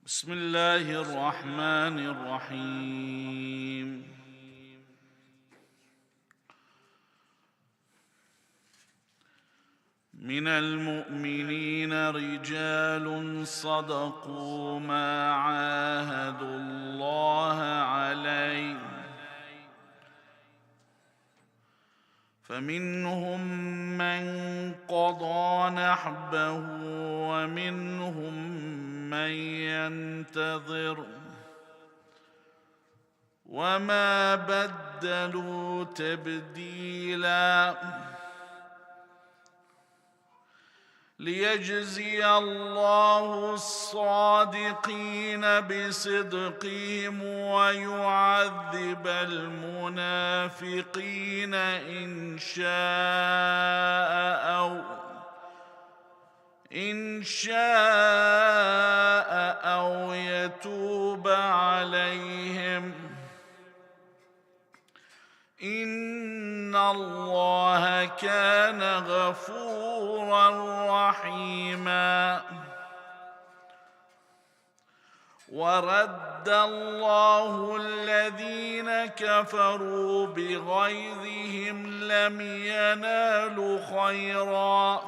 بسم الله الرحمن الرحيم. من المؤمنين رجال صدقوا ما عاهدوا الله عليه فمنهم من قضى نحبه ومنهم من ينتظر وما بدلوا تبديلا ليجزي الله الصادقين بصدقهم ويعذب المنافقين إن شاء أو يتوب عليهم إن الله كان غفورا رحيما. ورد الله الذين كفروا بغيظهم لم ينالوا خيرا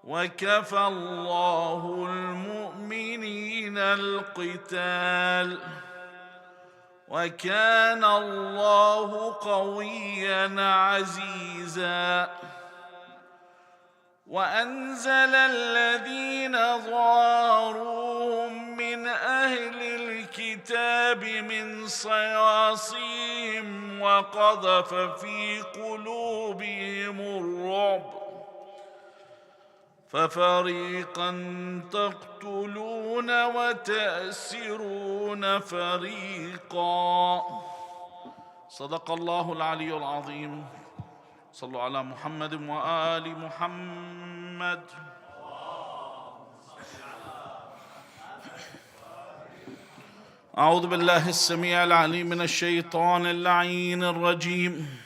وكفى الله المؤمنين القتال وكان الله قويا عزيزا. وأنزل الذين ظاهروهم من أهل الكتاب من صياصيهم وقذف في قلوبهم الرعب ففريقا تقتلون وتأسرون فريقا. صدق الله العلي العظيم. صلوا على محمد وآل محمد. أعوذ بالله السميع العليم من الشيطان اللعين الرجيم.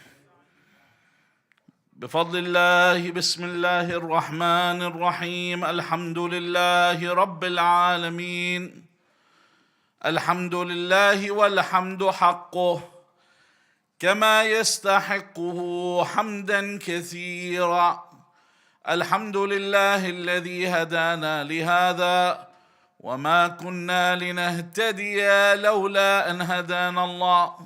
بفضل الله بسم الله الرحمن الرحيم. الحمد لله رب العالمين. الحمد لله والحمد حقه كما يستحقه حمدا كثيرا. الحمد لله الذي هدانا لهذا وما كنا لنهتدي لولا أن هدانا الله.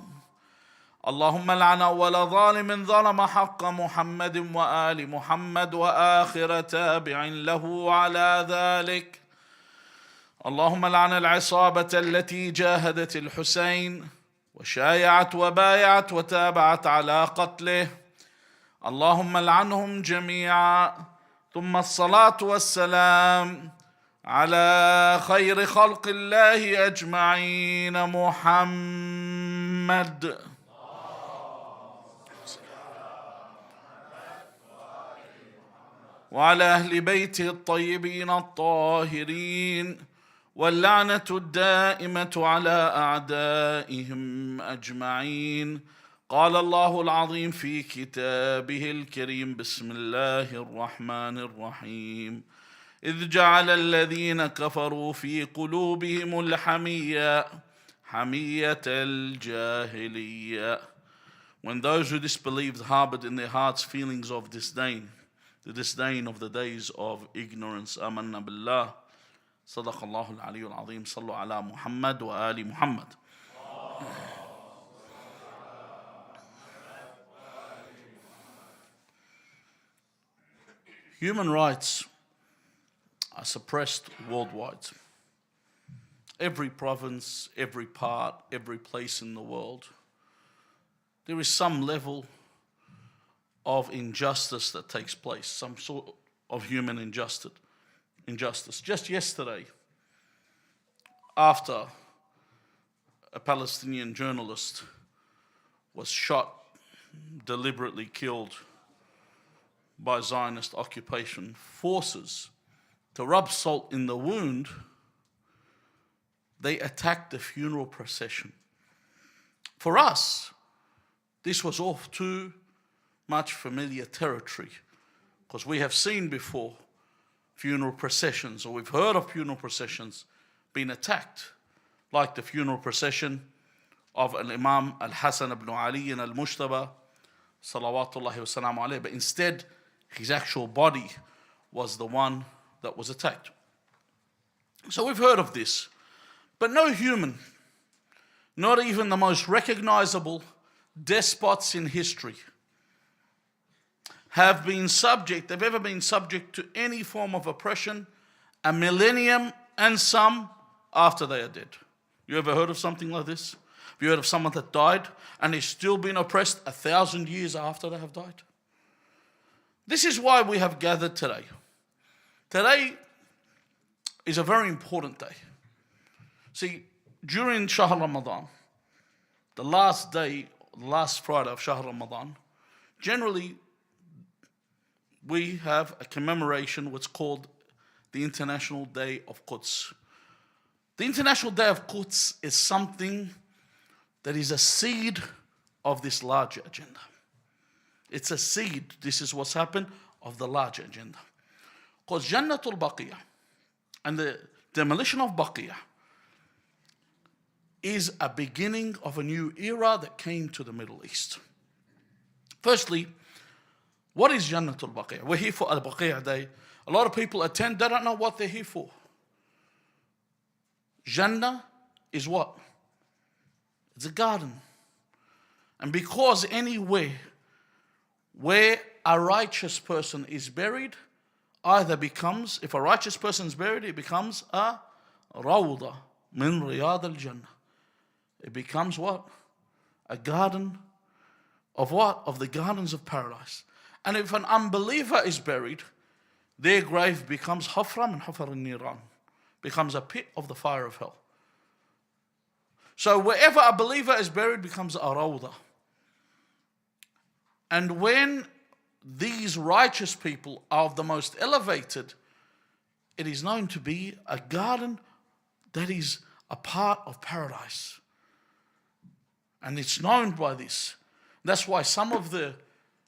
اللهم لعن أول ظالم ظلم حق محمد وآل محمد وآخر تابع له على ذلك. اللهم لعن العصابة التي جاهدت الحسين وشايعت وبايعت وتابعت على قتله. اللهم لعنهم جميعا. ثم الصلاة والسلام على خير خلق الله أجمعين محمد وعلى أهل بيته الطيبين الطاهرين واللعنة الدائمة على أعدائهم أجمعين. قال الله العظيم في كتابه الكريم بسم الله الرحمن الرحيم. إذ جعل الذين كفروا في قلوبهم الحمية حمية الجاهلية. When those who disbelieved harbored in their hearts feelings of disdain, the disdain of the days of ignorance. آمنا بالله. صدق الله العلي العظيم. صلوا على محمد وآل محمد. Human rights are suppressed worldwide. Every province, every part, every place in the world, there is some level of injustice that takes place, some sort of human injustice. Just yesterday, after a Palestinian journalist was shot, deliberately killed by Zionist occupation forces, to rub salt in the wound, they attacked the funeral procession. For us, this was all too much familiar territory, because we have seen before funeral processions, or we've heard of funeral processions been attacked, like the funeral procession of Imam Al-Hasan ibn Ali and Al-Mujtaba, salawatullahi wa salamu alayhi. But instead, his actual body was the one that was attacked. So we've heard of this. But no human, not even the most recognizable despots in history, they've ever been subject to any form of oppression a millennium and some after they are dead. You ever heard of something like this? Have you heard of someone that died and is still being oppressed 1,000 years after they have died? This is why we have gathered today. Today is a very important day. See, during Shahr Ramadan, the last Friday of Shahr Ramadan, generally we have a commemoration what's called the International Day of Quds. The International Day of Quds is something that is a seed of this larger agenda. It's a seed, this is what's happened, of the larger agenda. Because Jannatul Baqiyah and the demolition of Baqiyah is a beginning of a new era that came to the Middle East. Firstly, what is Jannatul Baqiyah? We're here for Al-Baqiyah Day. A lot of people attend, they don't know what they're here for. Jannah is what? It's a garden. And because anywhere where a righteous person is buried, either becomes, if a righteous person is buried, it becomes a rawda min riyad al-jannah. It becomes what? A garden of what? Of the gardens of paradise. And if an unbeliever is buried, their grave becomes hafra min hafar al-niran, becomes a pit of the fire of hell. So wherever a believer is buried becomes a rawda. And when these righteous people are of the most elevated, it is known to be a garden that is a part of paradise. And it's known by this. That's why some of the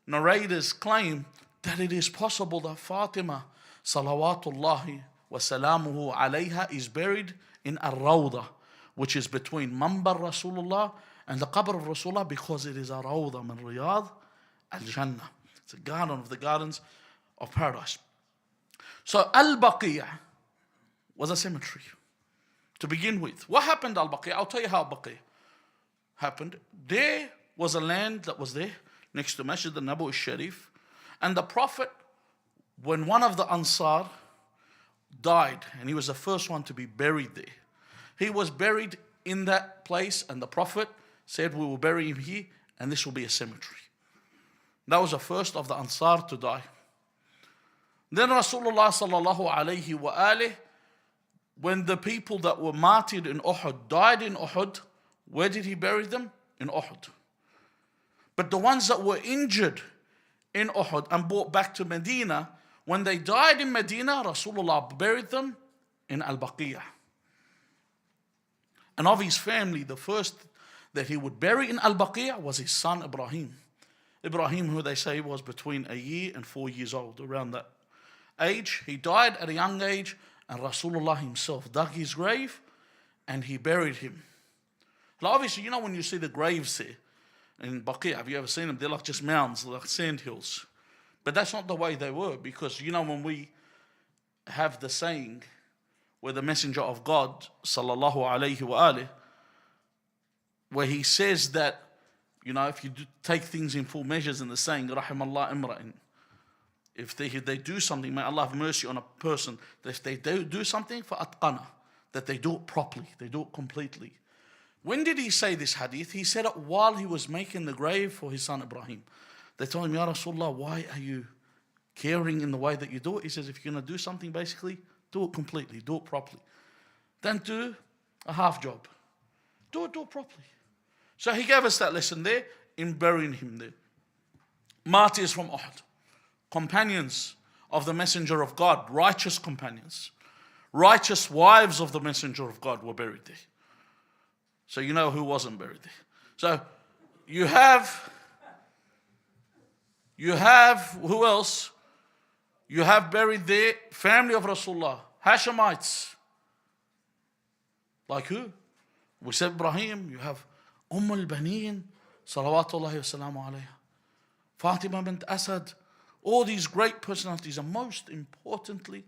narrators claim that it is possible that Fatima, salawatullahi wa salamuhu alayha, is buried in Al-Rawda, which is between Mambar Rasulullah and the Qabr of Rasulullah, because it is a Rawda min Riyadh al-Jannah. It's a garden of the gardens of paradise. So Al-Baqi was a cemetery to begin with. What happened Al-Baqi? I'll tell you how Al-Baqi happened. There was a land that was there next to Masjid al-Nabawi al-Sharif, and the Prophet, when one of the Ansar died, and he was the first one to be buried there, he was buried in that place, and the Prophet said, we will bury him here and this will be a cemetery. That was the first of the Ansar to die. Then Rasulullah sallallahu alayhi wa alih, when the people that were martyred in Uhud died in Uhud, where did he bury them? In Uhud. But the ones that were injured in Uhud and brought back to Medina, when they died in Medina, Rasulullah buried them in Al-Baqiyah. And of his family, the first that he would bury in Al-Baqiyah was his son Ibrahim. Ibrahim, who they say was between 1 year and 4 years old, around that age. He died at a young age, and Rasulullah himself dug his grave and he buried him. Now obviously, you know when you see the graves there in Baqiyah, have you ever seen them? They're like just mounds, like sand hills. But that's not the way they were, because you know when we have the saying where the Messenger of God, sallallahu alayhi wa alih, where he says that, you know, if you take things in full measures, in the saying, rahimallah imra'in, if they do something, may Allah have mercy on a person, that if they do something for atqana, that they do it properly, they do it completely. When did he say this hadith? He said it while he was making the grave for his son Ibrahim. They told him, Ya Rasulullah, why are you caring in the way that you do it? He says, if you're going to do something, basically, do it completely, do it properly. Don't do a half job. Do it properly. So he gave us that lesson there in burying him there. Martyrs from Uhud, companions of the Messenger of God, righteous companions, righteous wives of the Messenger of God were buried there. So you know who wasn't buried there. So you have who else? You have buried there family of Rasulullah, Hashemites. Like who? We said Ibrahim, you have al-Banin, salawatullahi wa salamu alayha. Fatima bint Asad, all these great personalities, and most importantly,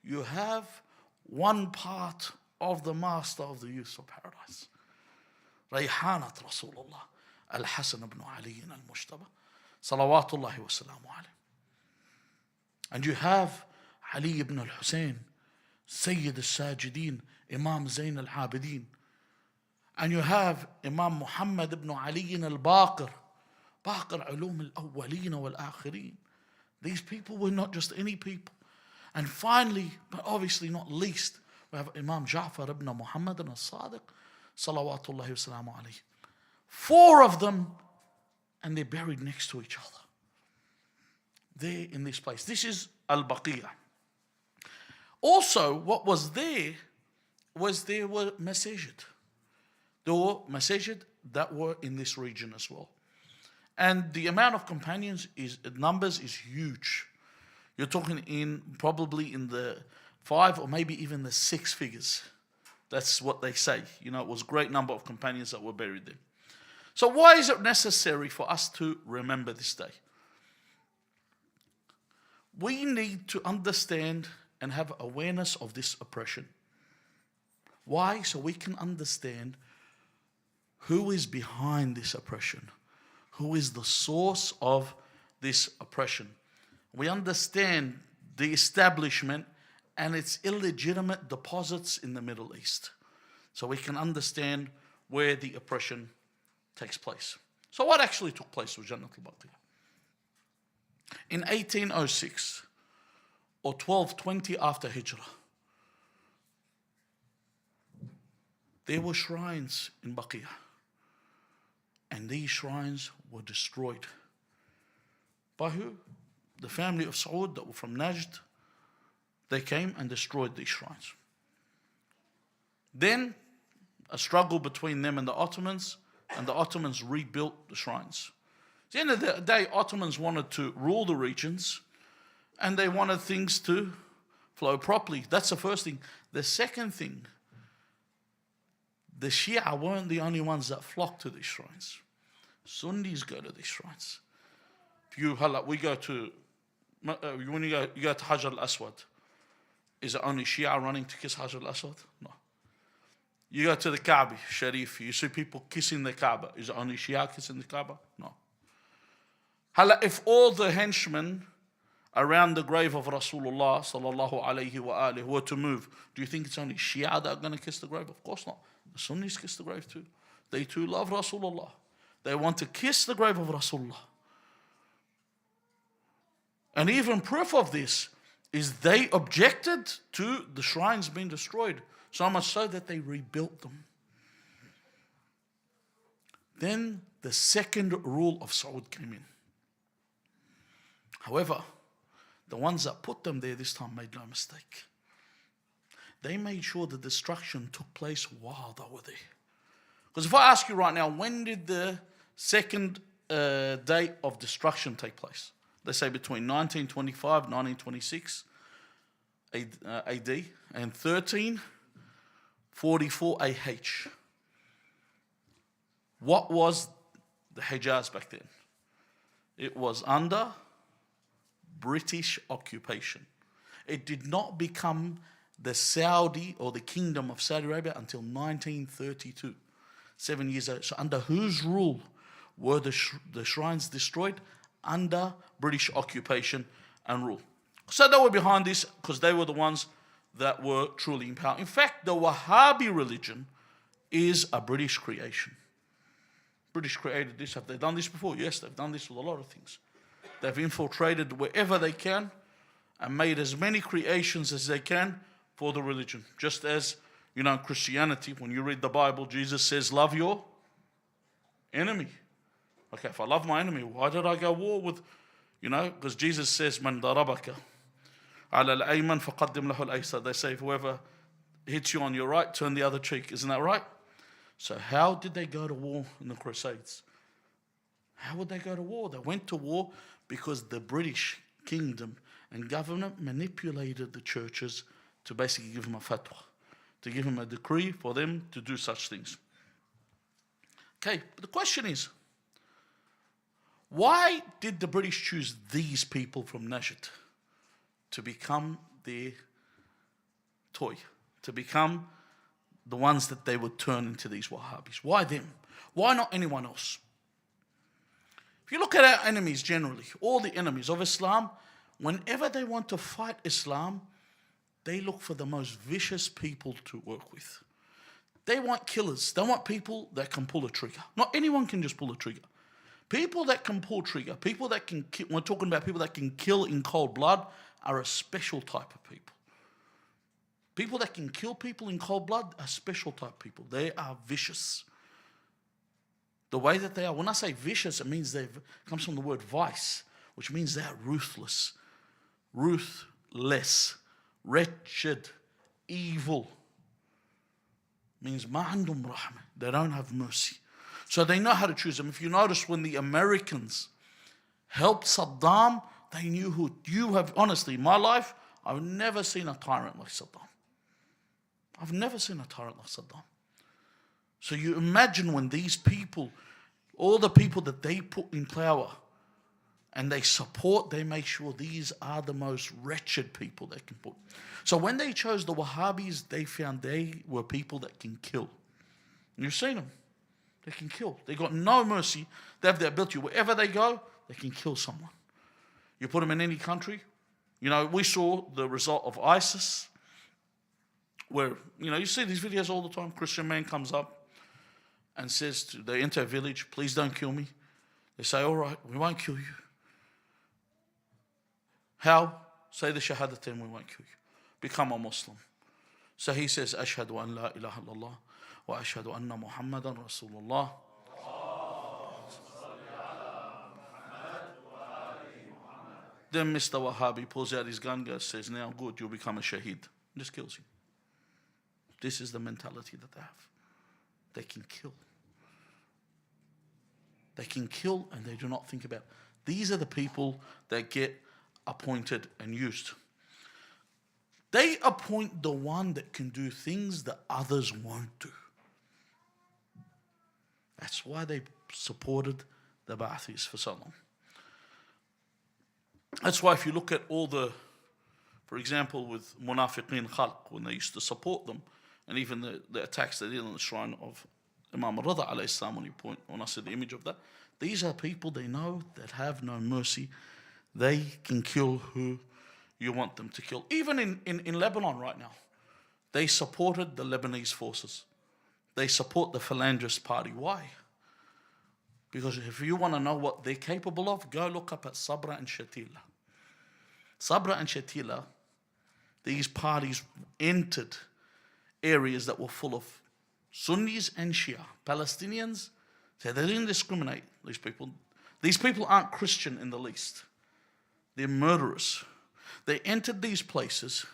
you have one part of the master of the youth of paradise. Rayhanat Rasulullah, Al-Hasan ibn Ali al-Mujtaba, salawatullahi wa salamu alayhi. And you have Ali ibn al-Hussein, Sayyid al-Sajidin, Imam Zayn al-Abidin. And you have Imam Muhammed ibn Ali al-Baqir, Baqir ulum al-awwaleen wal-akhirin. These people were not just any people. And finally, but obviously not least, we have Imam Ja'far ibn Muhammad al-Sadiq, salawatullahi wa salamu alayhi. 4 of them, and they're buried next to each other. There in this place. This is Al-Baqi. Also, what was there were masajid. There were masajid that were in this region as well. And the amount of companions numbers is huge. You're talking probably in the 5 or maybe even the 6 figures. That's what they say. It was a great number of companions that were buried there. So why is it necessary for us to remember this day? We need to understand and have awareness of this oppression. Why? So we can understand who is behind this oppression. Who is the source of this oppression? We understand the establishment and its illegitimate deposits in the Middle East. So we can understand where the oppression takes place. So what actually took place with Jannat al-Baqi? In 1806 or 1220 after Hijrah, there were shrines in Baqi. And these shrines were destroyed. By who? The family of Saud that were from Najd. They came and destroyed these shrines. Then a struggle between them and the Ottomans rebuilt the shrines. At the end of the day, Ottomans wanted to rule the regions and they wanted things to flow properly. That's the first thing. The second thing, the Shia weren't the only ones that flocked to these shrines. Sunnis go to these shrines. We go to, when you go to Hajar al-Aswad, is it only Shia running to kiss Hajar al-Aswad? No. You go to the Kaaba Sharif, you see people kissing the Kaaba. Is it only Shia kissing the Kaaba? No. If all the henchmen around the grave of Rasulullah sallallahu alayhi wa alihi were to move, do you think it's only Shia that are going to kiss the grave? Of course not. The Sunnis kiss the grave too. They too love Rasulullah. They want to kiss the grave of Rasulullah. And even proof of this is they objected to the shrines being destroyed, so much so that they rebuilt them. Then the second rule of Saud came in. However, the ones that put them there this time made no mistake. They made sure the destruction took place while they were there. Because if I ask you right now, when did the second day of destruction take place? They say between 1925, 1926 AD and 1344 AH. What was the Hijaz back then? It was under British occupation. It did not become the Saudi or the Kingdom of Saudi Arabia until 1932, 7 years ago. So under whose rule were the shrines destroyed? Under British occupation and rule. So they were behind this because they were the ones that were truly in power. In fact, the Wahabi religion is a British creation. British created this. Have they done this before? Yes, they've done this with a lot of things. They've infiltrated wherever they can and made as many creations as they can for the religion. Just as, Christianity, when you read the Bible, Jesus says, love your enemy. Okay, if I love my enemy, why did I go war with, because Jesus says, man darabaka ala al-ayman faqaddim lahu al-aysar. They say, if whoever hits you on your right, turn the other cheek. Isn't that right? So how did they go to war in the Crusades? How would they go to war? They went to war because the British kingdom and government manipulated the churches to basically give them a fatwa, to give him a decree for them to do such things. Okay, but the question is, why did the British choose these people from Najd to become their toy, to become the ones that they would turn into these Wahhabis? Why them? Why not anyone else? If you look at our enemies generally, all the enemies of Islam, whenever they want to fight Islam, they look for the most vicious people to work with. They want killers. They want people that can pull a trigger. Not anyone can just pull a trigger. People that can pull trigger, people that can kill, we're talking about people that can kill in cold blood, are a special type of people. People that can kill people in cold blood are special type of people. They are vicious. The way that they are, when I say vicious, it means it comes from the word vice, which means they are ruthless, wretched, evil. Means ma andum rahmah. They don't have mercy. So they know how to choose them. If you notice, when the Americans helped Saddam, they knew who you have. Honestly, in my life, I've never seen a tyrant like Saddam. I've never seen a tyrant like Saddam. So you imagine when these people, all the people that they put in power and they support, they make sure these are the most wretched people they can put. So when they chose the Wahhabis, they found they were people that can kill. And you've seen them. They can kill. They got no mercy. They have the ability. Wherever they go, they can kill someone. You put them in any country. You know, we saw the result of ISIS, where, you know, you see these videos all the time. Christian man comes up and says, they enter a village, please don't kill me. They say, all right, we won't kill you. How? Say the Shahadatain, we won't kill you. Become a Muslim. So he says, Ashhadu an la ilaha illallah wa ashhadu anna Muhammadan Rasulullah. Then Mr. Wahabi pulls out his gun, goes, says, now good, you'll become a shaheed. Just kills him. This is the mentality that they have. They can kill. They can kill and they do not think about it. These are the people that get appointed and used. They appoint the one that can do things that others won't do. That's why they supported the Ba'athis for so long. That's why if you look at all the, for example, with Munafiqeen Khalq, when they used to support them, and even the attacks they did on the shrine of Imam al-Rida alayhi salam, when I see the image of that, these are people they know that have no mercy. They can kill who you want them to kill. Even in Lebanon right now, they supported the Lebanese forces. They support the Phalangist party. Why? Because if you want to know what they're capable of, go look up at Sabra and Shatila. Sabra and Shatila, these parties entered areas that were full of Sunnis and Shia. Palestinians, so they didn't discriminate, these people. These people aren't Christian in the least. They're murderers. They entered these places,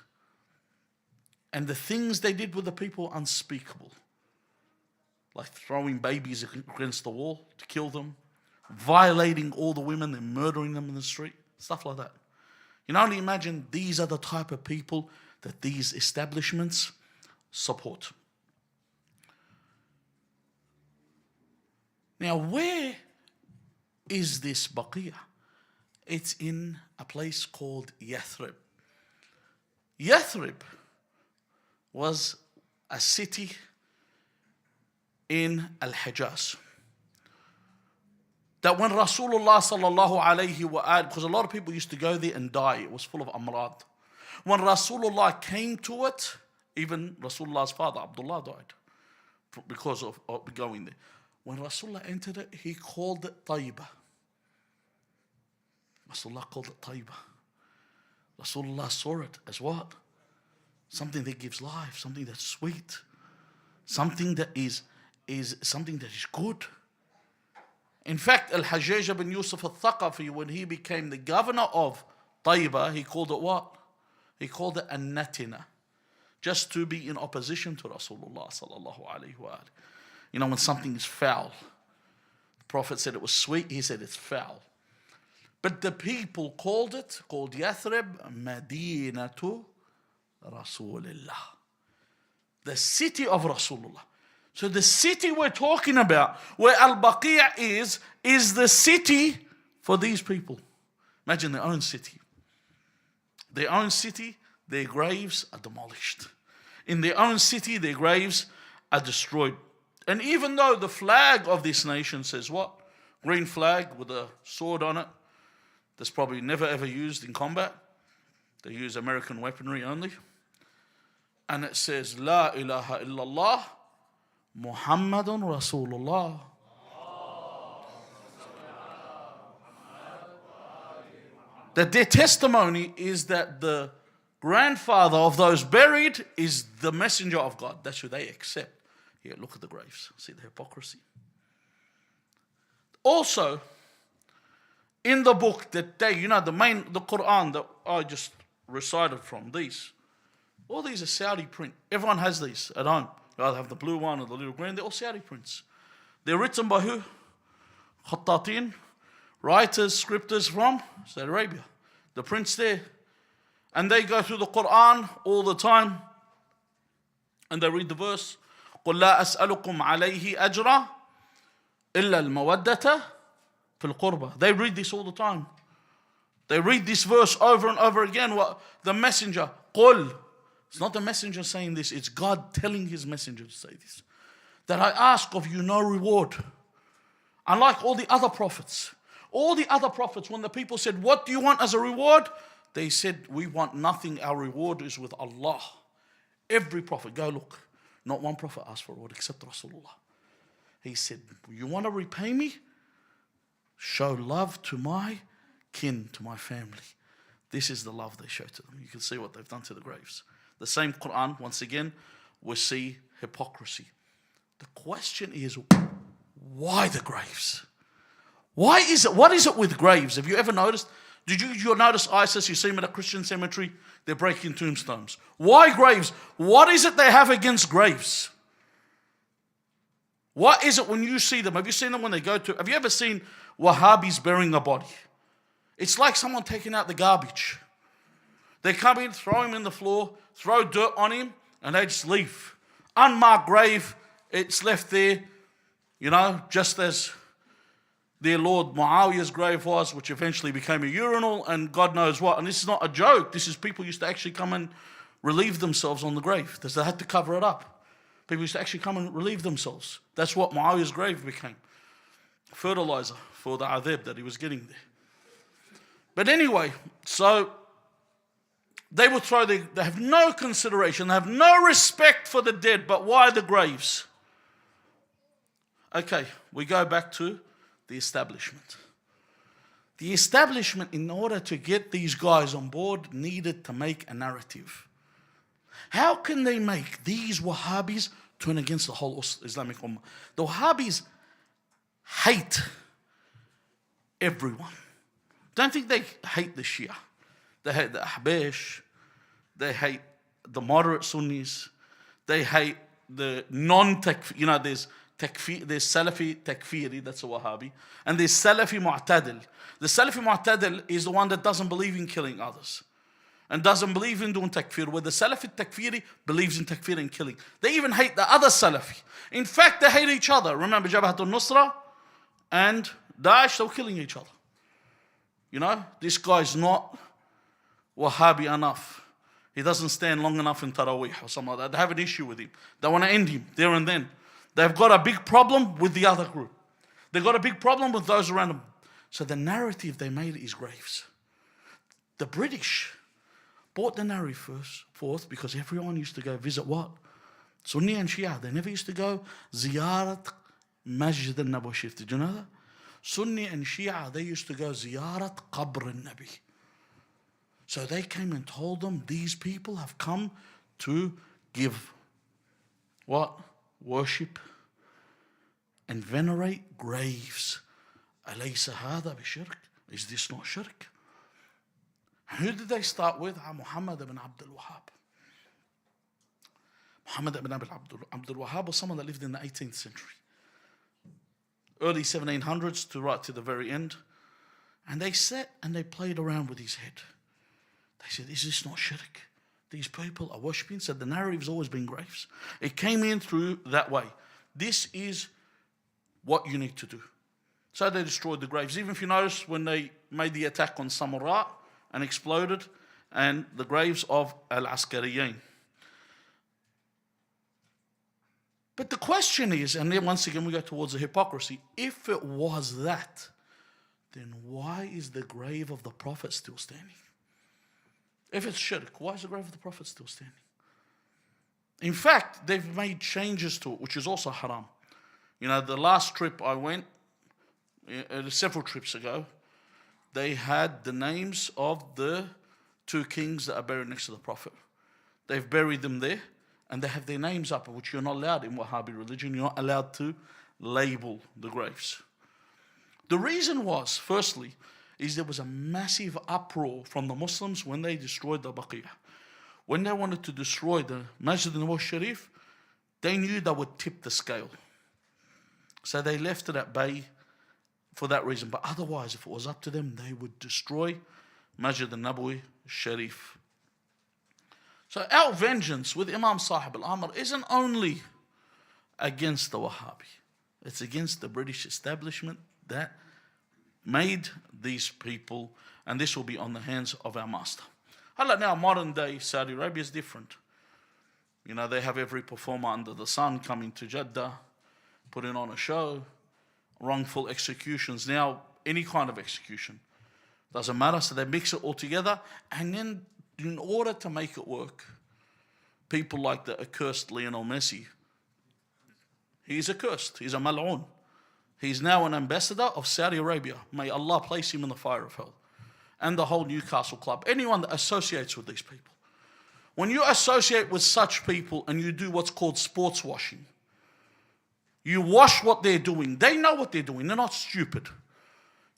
and the things they did with the people were unspeakable. Like throwing babies against the wall to kill them, violating all the women and murdering them in the street, stuff like that. You can only imagine these are the type of people that these establishments support. Now, where is this Baqiyah? It's in a place called Yathrib. Yathrib was a city in Al-Hijaz. That when Rasulullah sallallahu alayhi wa alihi, because a lot of people used to go there and die, it was full of amrad. When Rasulullah came to it, even Rasulullah's father, Abdullah, died because of going there. When Rasulullah entered it, he called it Tayyibah. Rasulullah called it Tayyibah. Rasulullah saw it as what? Something that gives life, something that's sweet, something that is something that is good. In fact, Al-Hajjaj ibn Yusuf al-Thaqafi, when he became the governor of Tayyibah, he called it what? He called it An-Natina, just to be in opposition to Rasulullah sallallahu alayhi wa alihi. You know, when something is foul, the Prophet said it was sweet, he said it's foul. But the people called Yathrib, Madinatu Rasulillah. The city of Rasulullah. So the city we're talking about, where Al-Baqi is the city for these people. Imagine their own city. Their own city, their graves are demolished. In their own city, their graves are destroyed. And even though the flag of this nation says what? Green flag with a sword on it. That's probably never ever used in combat. They use American weaponry only. And it says, La ilaha illallah, Muhammadun Rasulullah. That their testimony is that the grandfather of those buried is the messenger of God. That's who they accept. Here, look at the graves. See the hypocrisy. Also, in the book that they, the Quran that I just recited from, all these are Saudi print. Everyone has these at home. You either have the blue one or the little green. They're all Saudi prints. They're written by who? Khattatin, writers, scripters from Saudi Arabia. The prints there. And they go through the Quran all the time. And they read the verse. قُلْ لَا أَسْأَلُكُمْ عَلَيْهِ أَجْرًا إِلَّا الْمَوَدَّةَ فِي الْقُرْبَةِ. They read this all the time. They read this verse over and over again. What the messenger, قُلْ. It's not the messenger saying this. It's God telling his messenger to say this. That I ask of you no reward. Unlike all the other prophets. All the other prophets, when the people said, what do you want as a reward? They said, we want nothing. Our reward is with Allah. Every prophet, go look. Not one prophet asked for a reward except Rasulullah. He said, you want to repay me? Show love to my kin, to my family. This is the love they show to them. You can see what they've done to the graves. The same Quran, once again, we see hypocrisy. The question is, why the graves? Why is it? What is it with graves? Have you ever noticed? Did you notice ISIS? You see them at a Christian cemetery, they're breaking tombstones. Why graves? What is it they have against graves? What is it when you see them? Have you seen them when they go to, have you ever seen Wahhabis burying a body? It's like someone taking out the garbage. They come in, throw him in the floor, throw dirt on him, and they just leave. Unmarked grave, it's left there, just as their Lord Muawiyah's grave was, which eventually became a urinal, and God knows what. And this is not a joke. This is people used to actually come and relieve themselves on the grave. They had to cover it up. People used to actually come and relieve themselves. That's what Muawiyah's grave became. Fertilizer for the adhab that he was getting there. But anyway, so they would they have no consideration, they have no respect for the dead, but why the graves? Okay, we go back to the establishment. The establishment, in order to get these guys on board, needed to make a narrative. How can they make these Wahhabis turn against the whole Islamic Ummah? The Wahhabis hate everyone. Don't think they hate the Shia. They hate the Ahbash. They hate the moderate Sunnis. They hate the non-takfir. There's Salafi Takfiri, that's a Wahhabi. And there's Salafi Mu'tadil. The Salafi Mu'tadil is the one that doesn't believe in killing others. And doesn't believe in doing takfir. Where the Salafi Takfiri believes in takfir and killing. They even hate the other Salafi. In fact, they hate each other. Remember Jabhat al-Nusra and Daesh, they were killing each other. This guy's not Wahhabi enough. He doesn't stand long enough in Taraweeh or something like that. They have an issue with him. They want to end him there and then. They've got a big problem with the other group. They've got a big problem with those around them. So the narrative they made is graves. The British brought the narrative forth because everyone used to go visit what? Sunni and Shia. They never used to go ziyarat Masjid al-Nabawi Sharif. Did you know that? Sunni and Shia, they used to go ziyarat Qabr al-Nabi. So they came and told them, these people have come to give what? Worship and venerate graves. أليس هذا بشرك? Is this not shirk? And who did they start with? Muhammad ibn Abdul Wahhab. Muhammad ibn Abdul Wahhab was someone that lived in the 18th century. Early 1700s to right to the very end. And they sat and they played around with his head. They said, is this not shirk? These people are worshipping. So the narrative's always been graves. It came in through that way. This is what you need to do. So they destroyed the graves. Even if you notice when they made the attack on Samarra and exploded, and the graves of Al-Askariyin. But the question is, and then once again we go towards the hypocrisy, if it was that, then why is the grave of the Prophet still standing? If it's shirk, why is the grave of the Prophet still standing? In fact, they've made changes to it, which is also haram. You know, the last trip I went, several trips ago, they had the names of the 2 kings that are buried next to the Prophet. They've buried them there, and they have their names up, which you're not allowed in Wahabi religion. You're not allowed to label the graves. The reason was, firstly, is there was a massive uproar from the Muslims when they destroyed the Baqi. When they wanted to destroy the Masjid al-Nabawi Sharif, they knew they would tip the scale. So they left it at bay for that reason. But otherwise, if it was up to them, they would destroy Masjid al-Nabawi Sharif. So our vengeance with Imam Sahib al-Amr isn't only against the Wahabi. It's against the British establishment that made these people, and this will be on the hands of our master. Now, modern day Saudi Arabia is different. You know, they have every performer under the sun coming to Jeddah, putting on a show, wrongful executions. Now, any kind of execution, doesn't matter. So they mix it all together, and then in order to make it work, people like the accursed Lionel Messi, he's accursed, he's a mal'oon. He's now an ambassador of Saudi Arabia. May Allah place him in the fire of hell. And the whole Newcastle club, anyone that associates with these people. When you associate with such people and you do what's called sports washing, you wash what they're doing. They know what they're doing. They're not stupid.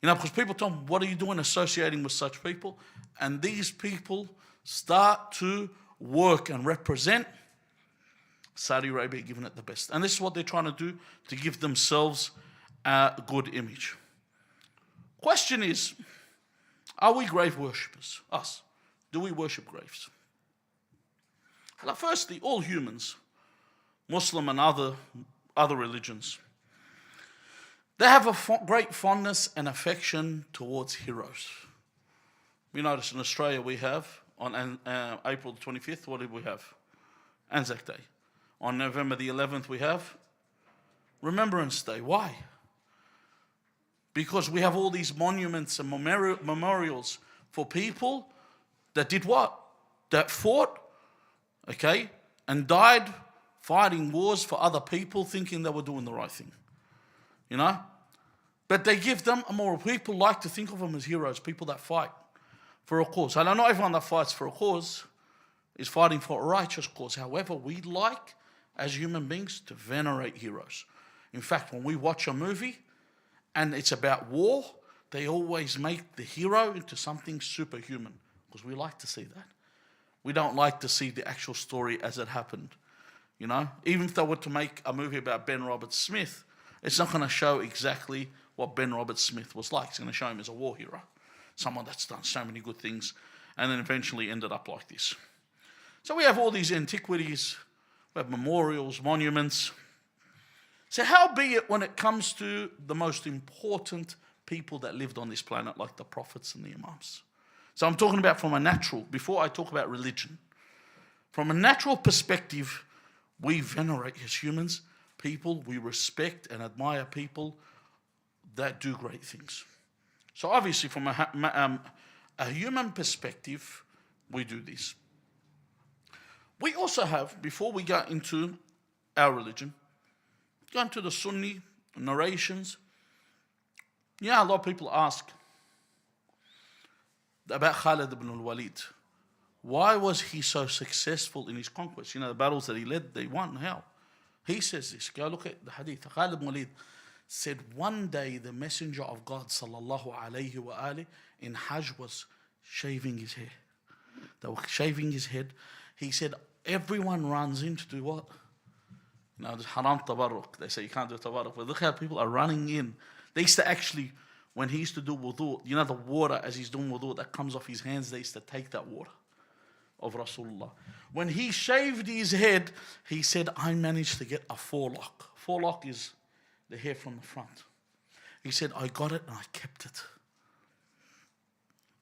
You know, because people tell them, what are you doing associating with such people? And these people start to work and represent Saudi Arabia, giving it the best. And this is what they're trying to do to give themselves a good image. Question is, are we grave worshippers? Us. Do we worship graves? Well, firstly, all humans, Muslim and other religions, they have a great fondness and affection towards heroes. We notice in Australia we have, on April the 25th, what did we have? Anzac Day. On November the 11th we have Remembrance Day. Why? Because we have all these monuments and memorials for people that did what? That fought, okay, and died fighting wars for other people thinking they were doing the right thing. You know? But they give them a moral. People like to think of them as heroes, people that fight for a cause. I know not everyone that fights for a cause is fighting for a righteous cause. However, we like, as human beings, to venerate heroes. In fact, when we watch a movie and it's about war, they always make the hero into something superhuman because we like to see that. We don't like to see the actual story as it happened. You know, even if they were to make a movie about Ben Roberts-Smith, it's not going to show exactly what Ben Roberts-Smith was like. It's going to show him as a war hero, someone that's done so many good things and then eventually ended up like this. So we have all these antiquities, we have memorials, monuments. So how be it when it comes to the most important people that lived on this planet, like the prophets and the imams? So I'm talking about from a natural, before I talk about religion. From a natural perspective, we venerate as humans people, we respect and admire people that do great things. So obviously from a human perspective, we do this. We also have, before we go into our religion, go into the Sunni Narrations. Yeah, a lot of people ask about Khalid ibn al-Walid. Why was he so successful in his conquest? You know, the battles that he led, they won. How? He says this. Go look at the hadith. Khalid ibn al-Walid said one day the Messenger of God sallallahu alayhi wa alihi in Hajj was shaving his hair. They were shaving his head. He said everyone runs in to do what? You know, haram tabarruk. They say you can't do tabarruk. But look how people are running in. They used to actually, when he used to do wudu, you know the water as he's doing wudu that comes off his hands, they used to take that water. of Rasulullah. When he shaved his head, he said, I managed to get a forelock. Forelock is the hair from the front. He said, I got it and I kept it.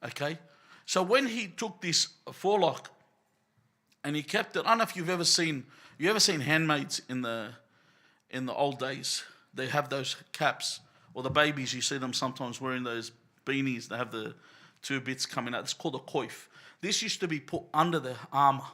Okay? So when he took this forelock and he kept it, I don't know if you've ever seen handmaids in the old days. They have those caps, or the babies, you see them sometimes wearing those beanies. They have the two bits coming out. It's called a coif. This used to be put under the armor.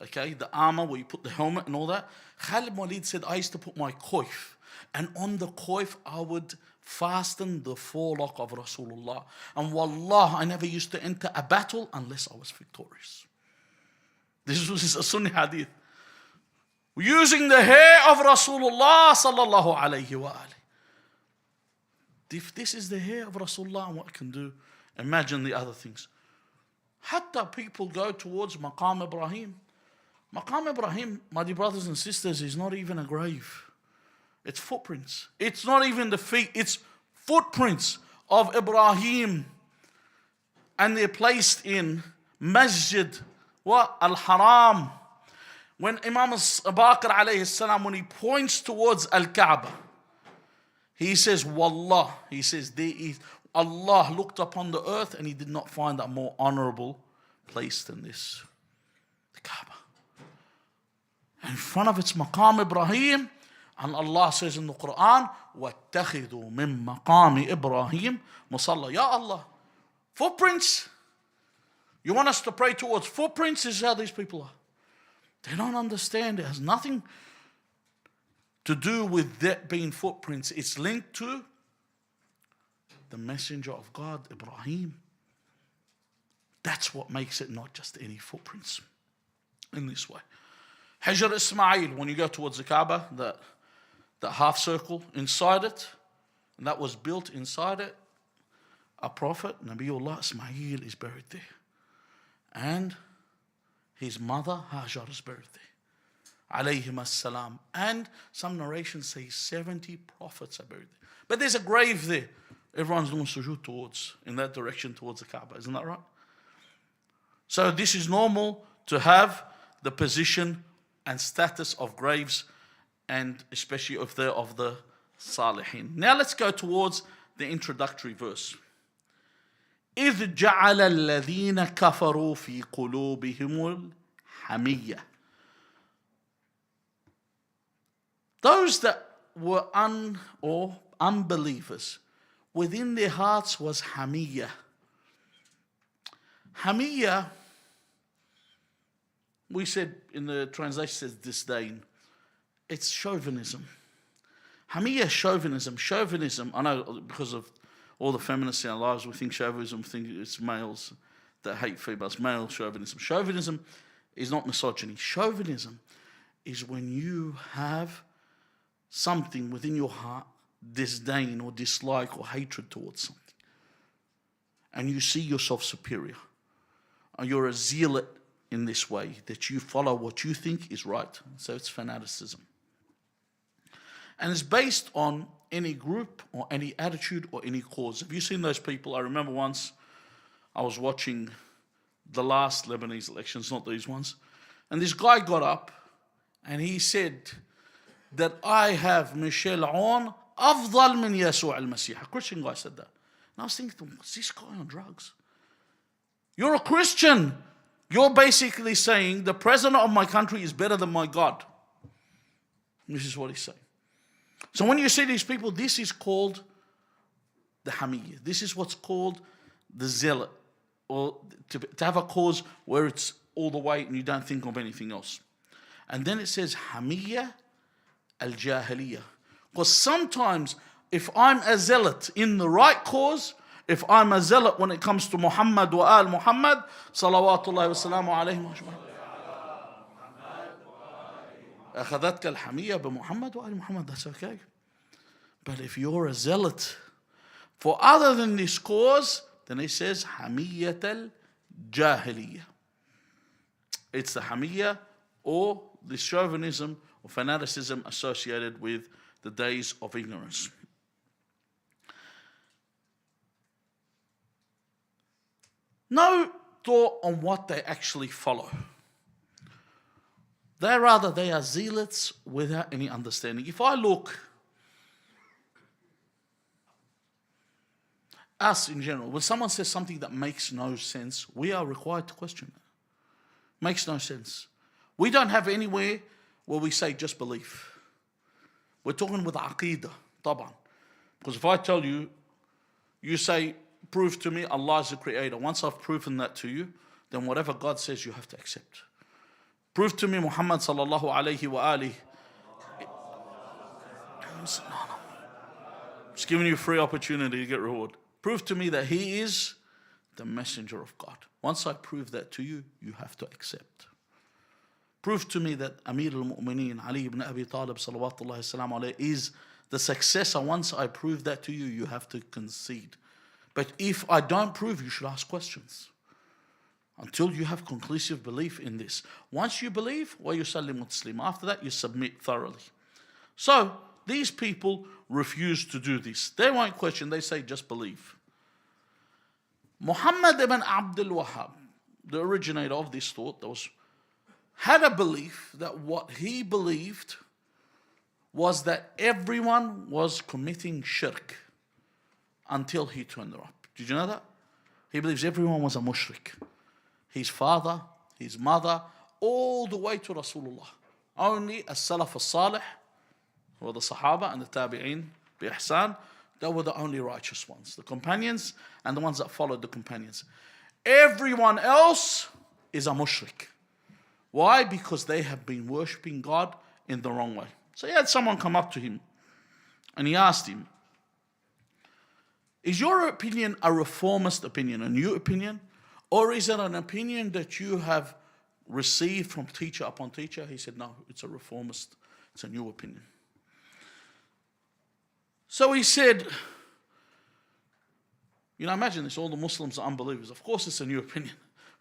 Okay, the armor where you put the helmet and all that. Khalid Walid said, I used to put my coif, and on the coif I would fasten the forelock of Rasulullah. And wallah, I never used to enter a battle unless I was victorious. This was a Sunni hadith. Using the hair of Rasulullah sallallahu alayhi wa alayhi. If this is the hair of Rasulullah and what it can do, imagine the other things. Hatta people go towards Maqam Ibrahim. Maqam Ibrahim, my dear brothers and sisters, is not even a grave. It's footprints. It's not even the feet. It's footprints of Ibrahim. And they're placed in Masjid Al-Haram. When Imam Al-Baqi alayhi salam, when he points towards Al-Kaaba, he says, Wallah, he says, Allah looked upon the earth and he did not find a more honorable place than this. The Kaaba. In front of its Maqam Ibrahim, and Allah says in the Quran, وَاتَّخِذُوا مِن مَقَامِ إِبْرَاهِيمَ مُصَلَّى. Ya Allah, footprints. You want us to pray towards footprints? This is how these people are. They don't understand. It has nothing to do with that being footprints. It's linked to the messenger of God, Ibrahim. That's what makes it not just any footprints in this way. Hajar Ismail, when you go towards the Kaaba, the half circle inside it, and that was built inside it, a prophet, Nabiullah Ismail, is buried there. And his mother, Hajar, is buried there. Alayhim as-salam. And some narrations say 70 prophets are buried there. But there's a grave there. Everyone's doing sujood towards, in that direction towards the Kaaba. Isn't that right? So this is normal to have the position and status of graves, and especially if they're of the Salihin. Now let's go towards the introductory verse. إِذْ جَعَلَ الَّذِينَ كَفَرُوا فِي قُلُوبِهِمُ الْحَمِيَّةِ. Those that were unbelievers, within their hearts was hamiyya. Hamiyya, we said in the translation says disdain. It's chauvinism. Hamiyya, chauvinism. Chauvinism, I know because of all the feminists in our lives, we think chauvinism, think it's males that hate females, male chauvinism. Chauvinism is not misogyny. Chauvinism is when you have something within your heart, disdain or dislike or hatred towards something, and you see yourself superior, and you're a zealot in this way, that you follow what you think is right. So it's fanaticism. And it's based on any group or any attitude or any cause. Have you seen those people? I remember once I was watching the last Lebanese elections, not these ones, and this guy got up and he said that I have Michel Aoun أفضل من يسوع المسيح. A Christian guy said that. And I was thinking, what's this guy on drugs? You're a Christian. You're basically saying the president of my country is better than my God. This is what he's saying. So when you see these people, this is called the hamiyya. This is what's called the zealot, or to have a cause where it's all the way and you don't think of anything else. And then it says hamiyya al-jahiliya. Because sometimes if I'm a zealot in the right cause, if I'm a zealot when it comes to Muhammad wa al-Muhammad, salawatullahi wa salamu alayhim ajma'in, أخذتك الحمية بمحمد وآل محمد, that's okay. But if you're a zealot for other than this cause, then it says حمية الجاهلية. It's the hamiyya or the chauvinism or fanaticism associated with the days of ignorance. No thought on what they actually follow. They are zealots without any understanding. If I look, us in general, when someone says something that makes no sense, we are required to question it. Makes no sense. We don't have anywhere where we say just believe. We're talking with aqidah, طبعا. Because if I tell you, you say, prove to me Allah is the creator. Once I've proven that to you, then whatever God says you have to accept. Prove to me Muhammed sallallahu alayhi wa alihi. Just giving you a free opportunity to get reward. Prove to me that he is the messenger of God. Once I prove that to you, you have to accept. Prove to me that Amir al-Mu'mineen Ali ibn Abi Talib salawatullahi salam alayhi is the successor. Once I prove that to you, you have to concede. But if I don't prove, you should ask questions. Until you have conclusive belief in this. Once you believe, وَيُسَلِّمُ تَسْلِيمًا. After that, you submit thoroughly. So, these people refuse to do this. They won't question, they say just believe. Muhammad ibn Abdul Wahhab, the originator of this thought, had a belief that what he believed was that everyone was committing shirk until he turned up. Did you know that? He believes everyone was a mushrik. His father, his mother, all the way to Rasulullah. Only as-Salaf as-Salih, who were the Sahaba and the Tabi'een, bi ihsan, they were the only righteous ones. The companions and the ones that followed the companions. Everyone else is a mushrik. Why? Because they have been worshipping God in the wrong way. So he had someone come up to him and he asked him, is your opinion a reformist opinion, a new opinion? Or is it an opinion that you have received from teacher upon teacher? He said, no, it's a reformist, it's a new opinion. So he said, you know, imagine this, all the Muslims are unbelievers. Of course it's a new opinion.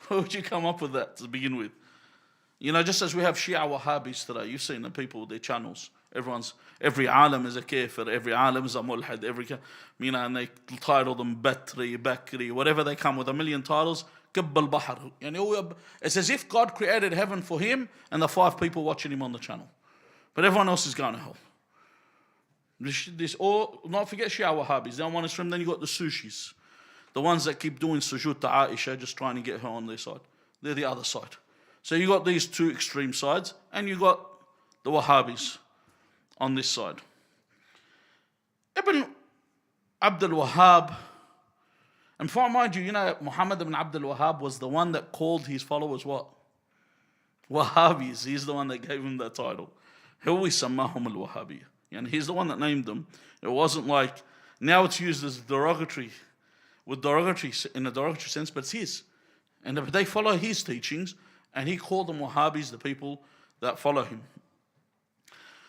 Where would you come up with that to begin with? You know, just as we have Shia Wahabis today, you've seen the people with their channels. Every alim is a kafir, every alim is a mulhid, and they title them Batri, Bakri, whatever they come with, a million titles. It's as if God created heaven for him and the 5 people watching him on the channel. But everyone else is going to hell. Or not forget Shia Wahabis, that one is from, then you got the Sushis. The ones that keep doing sujood to Aisha, just trying to get her on their side. They're the other side. So you got these two extreme sides, and you got the Wahhabis on this side. Ibn Abdul Wahhab, and for mind you, Muhammad ibn Abdul Wahhab was the one that called his followers what? Wahhabis. He's the one that gave him that title. Huwa sammahum al-Wahhabiyya. And he's the one that named them. It wasn't like, now it's used as derogatory, in a derogatory sense, but it's his. And they follow his teachings, and he called them Wahhabis, the people that follow him.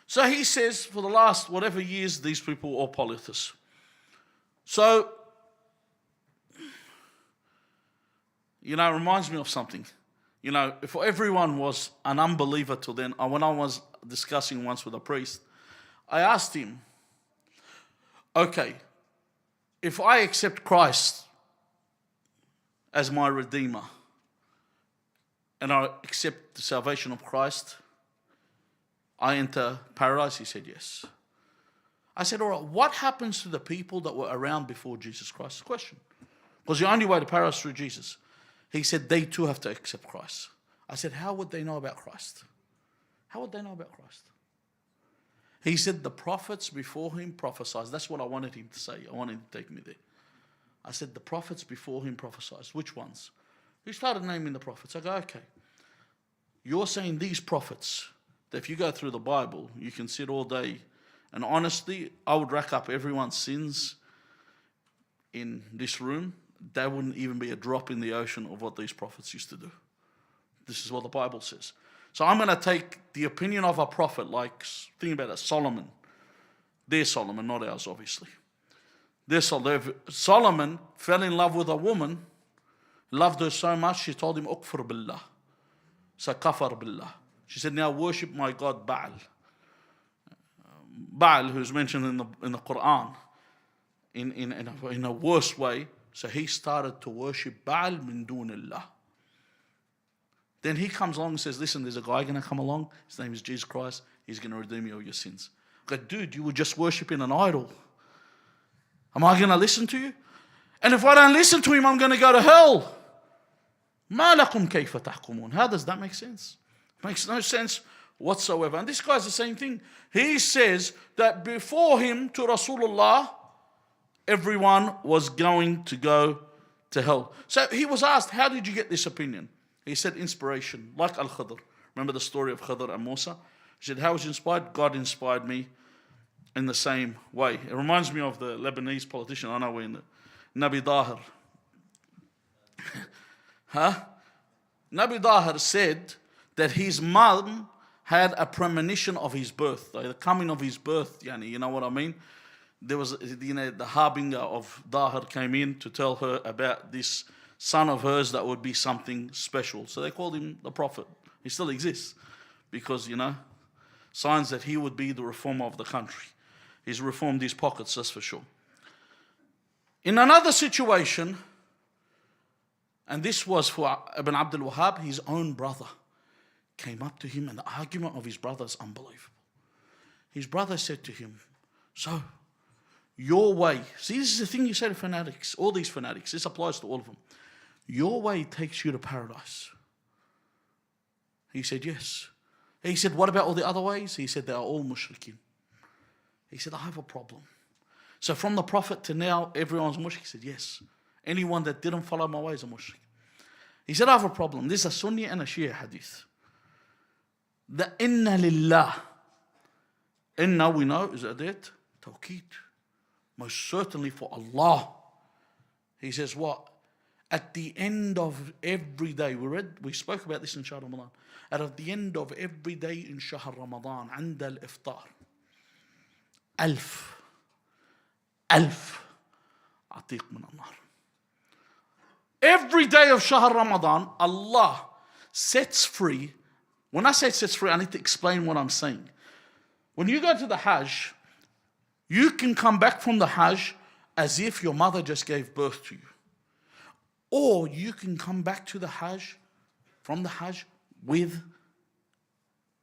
So he says, for the last whatever years, these people are polytheists. So, it reminds me of something. If everyone was an unbeliever till then, when I was discussing once with a priest, I asked him, okay, if I accept Christ as my Redeemer, and I accept the salvation of Christ, I enter paradise? He said, yes. I said, all right, what happens to the people that were around before Jesus Christ? Question. Because the only way to paradise is through Jesus. He said, they too have to accept Christ. I said, how would they know about Christ? How would they know about Christ? He said, the prophets before him prophesied. That's what I wanted him to say. I wanted him to take me there. I said, the prophets before him prophesied. Which ones? He started naming the prophets. I go, okay. You're saying these prophets, that if you go through the Bible, you can sit all day. And honestly, I would rack up everyone's sins in this room. There wouldn't even be a drop in the ocean of what these prophets used to do. This is what the Bible says. So I'm going to take the opinion of a prophet, like, think about it, Solomon. Their Solomon, not ours, obviously. Solomon fell in love with a woman, loved her so much, she told him, Ukfur billah. So kafar billah. She said, now worship my God Baal. Baal, who's mentioned in the Quran, in a worse way. So he started to worship Baal min dunillah. Then he comes along and says, listen, there's a guy going to come along. His name is Jesus Christ. He's going to redeem you of your sins. I go, dude, you were just worshipping an idol. Am I going to listen to you? And if I don't listen to him, I'm going to go to hell. ما لكم كيف تحكمون? How does that make sense? It makes no sense whatsoever. And this guy's the same thing. He says that before him to Rasulullah, everyone was going to go to hell. So he was asked, how did you get this opinion? He said, inspiration, like Al-Khidr. Remember the story of Khidr and Musa? He said, how was you inspired? God inspired me in the same way. It reminds me of the Lebanese politician, I know we're in the Nabi Dahir. Nabi Dahir said that his mum had a premonition of his birth, the coming of his birth, you know what I mean? There was, the harbinger of Dahir came in to tell her about this son of hers that would be something special. So they called him the Prophet. He still exists because, signs that he would be the reformer of the country. He's reformed his pockets, that's for sure. In another situation, and this was for Ibn Abdul Wahhab, his own brother came up to him, and the argument of his brother is unbelievable. His brother said to him, so, your way, see, this is the thing you say to fanatics, all these fanatics, this applies to all of them. Your way takes you to paradise. He said, yes. He said, what about all the other ways? He said, they are all mushrikeen. He said, I have a problem. So from the Prophet to now, everyone's mushrik. He said, yes. Anyone that didn't follow my way is a mushrik. He said, I have a problem. This is a Sunni and a Shia hadith. The inna lillah. Inna, we know, is that it? Tawqeed. Most certainly for Allah. He says what? At the end of every day, we spoke about this in Shahr Ramadan. At the end of every day in Shahr Ramadan, عند الإفطار, ألف عتيق من النار. Every day of Shahr Ramadan, Allah sets free. When I say sets free, I need to explain what I'm saying. When you go to the Hajj, you can come back from the Hajj as if your mother just gave birth to you. Or you can come back to the Hajj, from the Hajj, with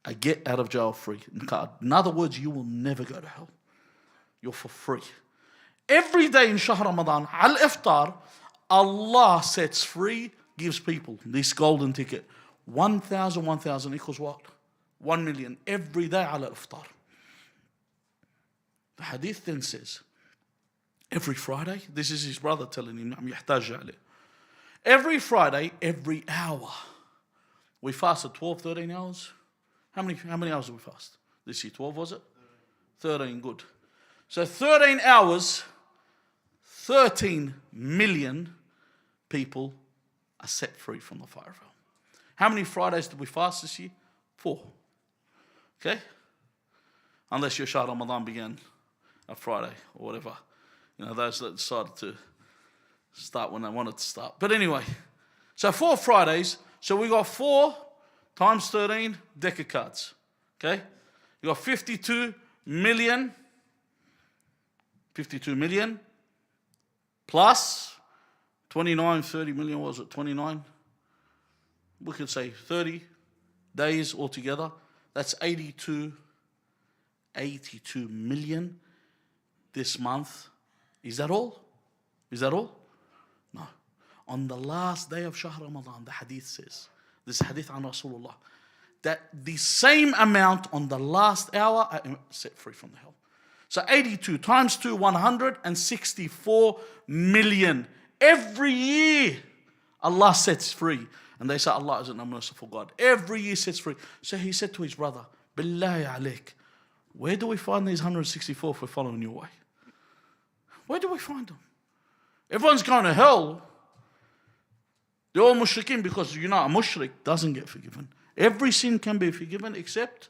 a get out of jail free card. In other words, you will never go to hell. You're for free. Every day in Shahr Ramadan, al-Iftar, Allah sets free, gives people this golden ticket. 1,000 equals what? 1 million. Every day al-Iftar. The hadith then says, every Friday, this is his brother telling him, every Friday, every hour, we fasted 12, 13 hours. How many hours did we fast? This year, 12 was it? 13, good. So 13 hours, 13 million people are set free from the fire of hell. How many Fridays did we fast this year? 4. Okay? Unless your Shahr Ramadan began a Friday or whatever. Those that decided to start when they wanted to start. But anyway, so 4 Fridays. So we got 4 times 13 deck of cards. Okay? You got 52 million plus 29, 30 million, what was it, 29? We could say 30 days altogether. That's 82 million this month. Is that all? No. On the last day of Shahr Ramadan, the hadith says, this hadith on Rasulullah, that the same amount on the last hour are set free from the hell. So 82 times 2, 164 million. Every year, Allah sets free. And they say Allah isn't a merciful God. Every year sets free. So he said to his brother, Billahi alayk, where do we find these 164 if we're following your way? Where do we find them? Everyone's going to hell. They're all mushrikeen because, a mushrik doesn't get forgiven. Every sin can be forgiven except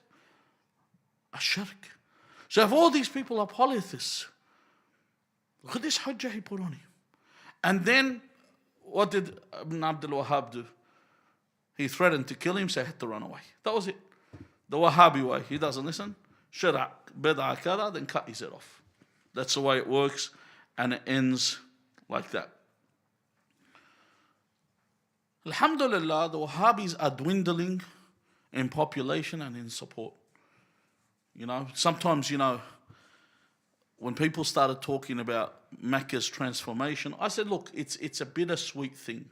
a shirk. So if all these people are polytheists, look at this hujjah he put on him. And then, what did Ibn Abdul Wahhab do? He threatened to kill him, so he had to run away. That was it. The Wahabi way. He doesn't listen. Shara, bid'ah, kada, then cut his head off. That's the way it works, and it ends like that. Alhamdulillah, the Wahhabis are dwindling in population and in support. Sometimes, when people started talking about Mecca's transformation, I said, look, it's a bittersweet thing.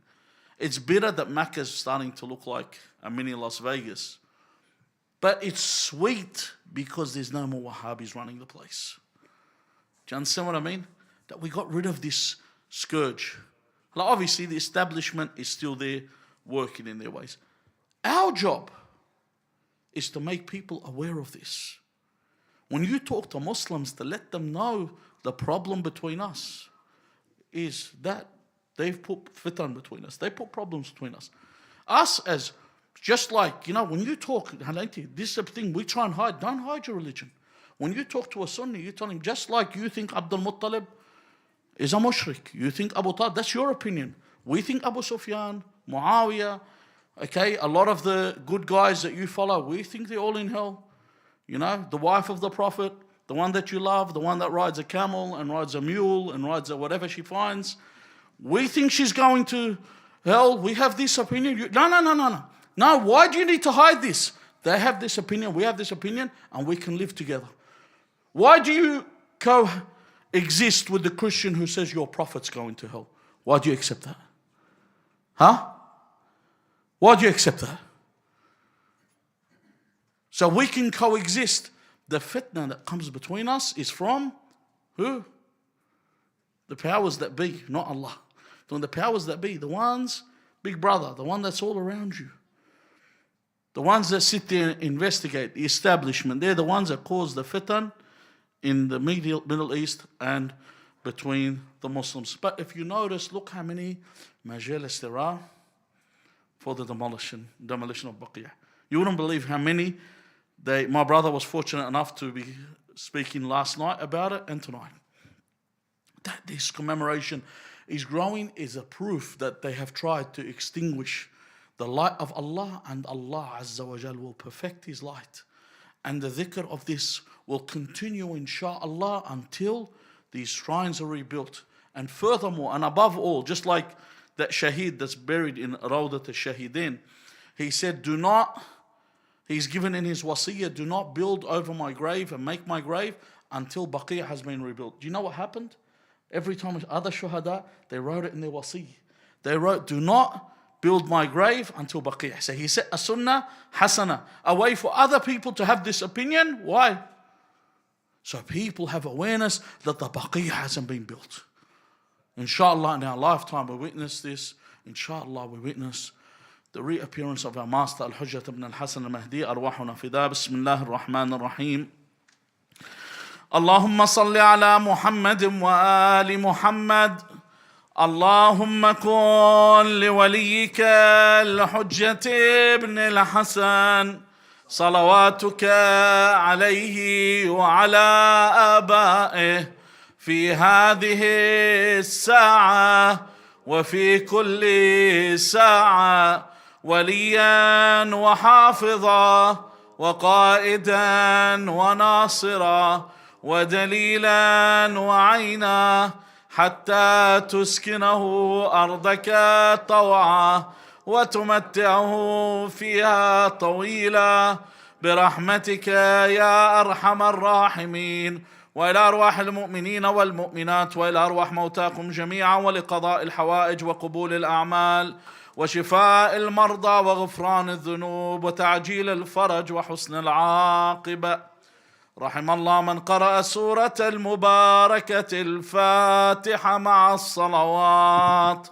It's bitter that Mecca's starting to look like a mini Las Vegas. But it's sweet because there's no more Wahhabis running the place. Do you understand what I mean? That we got rid of this scourge. Like obviously the establishment is still there working in their ways. Our job is to make people aware of this. When you talk to Muslims, to let them know the problem between us is that they've put fitan between us. They put problems between us. Us as, just like, when you talk, this is the thing we try and hide. Don't hide your religion. When you talk to a Sunni, you tell him, just like you think Abdul Muttalib is a mushrik, you think Abu Talib, that's your opinion. We think Abu Sufyan, Muawiyah, okay, a lot of the good guys that you follow, we think they're all in hell. The wife of the Prophet, the one that you love, the one that rides a camel and rides a mule and rides whatever she finds. We think she's going to hell. We have this opinion. No. No, why do you need to hide this? They have this opinion, we have this opinion, and we can live together. Why do you coexist with the Christian who says your prophet's going to hell? Why do you accept that? Huh? Why do you accept that? So we can coexist. The fitna that comes between us is from who? The powers that be, not Allah. The powers that be, the ones, big brother, the one that's all around you. The ones that sit there and investigate, the establishment, they're the ones that cause the fitan in the Middle East and between the Muslims. But if you notice, look how many majalis there are for the demolition of Baqi'. You wouldn't believe how many. My brother was fortunate enough to be speaking last night about it and tonight. That this commemoration is growing is a proof that they have tried to extinguish the light of Allah, and Allah Azza wa Jal will perfect His light. And the dhikr of this will continue insha'Allah until these shrines are rebuilt. And furthermore, and above all, just like that shaheed that's buried in Rawdat al-Shahidin, he said, he's given in his wasiyah, do not build over my grave and make my grave until Baqi' has been rebuilt. Do you know what happened? Every time other shuhada, they wrote it in their wasiyah. They wrote, do not build my grave until Baqi'. So he set a sunnah hasana, a way for other people to have this opinion. Why? So people have awareness that the Baqi' hasn't been built. Inshallah, in our lifetime we witness this. Inshallah, we witness the reappearance of our master Al-Hujjat ibn al-Hasan al-Mehdi. Arwahuna fida. Bismillah ar-Rahman ar-Rahim. اللهم صل على محمد وآل محمد. اللهم كن لوليك الحجة ابن الحسن صلواتك عليه وعلى آبائه في هذه الساعة وفي كل ساعة وليا وحافظا وقائدا وناصرا ودليلا وعينا حتى تسكنه أرضك طوعا وتمتعه فيها طويلا برحمتك يا أرحم الراحمين. وإلى أرواح المؤمنين والمؤمنات وإلى أرواح موتاكم جميعا ولقضاء الحوائج وقبول الأعمال وشفاء المرضى وغفران الذنوب وتعجيل الفرج وحسن العاقبة. رحم الله من قرأ سورة المباركة الفاتحة مع الصلوات.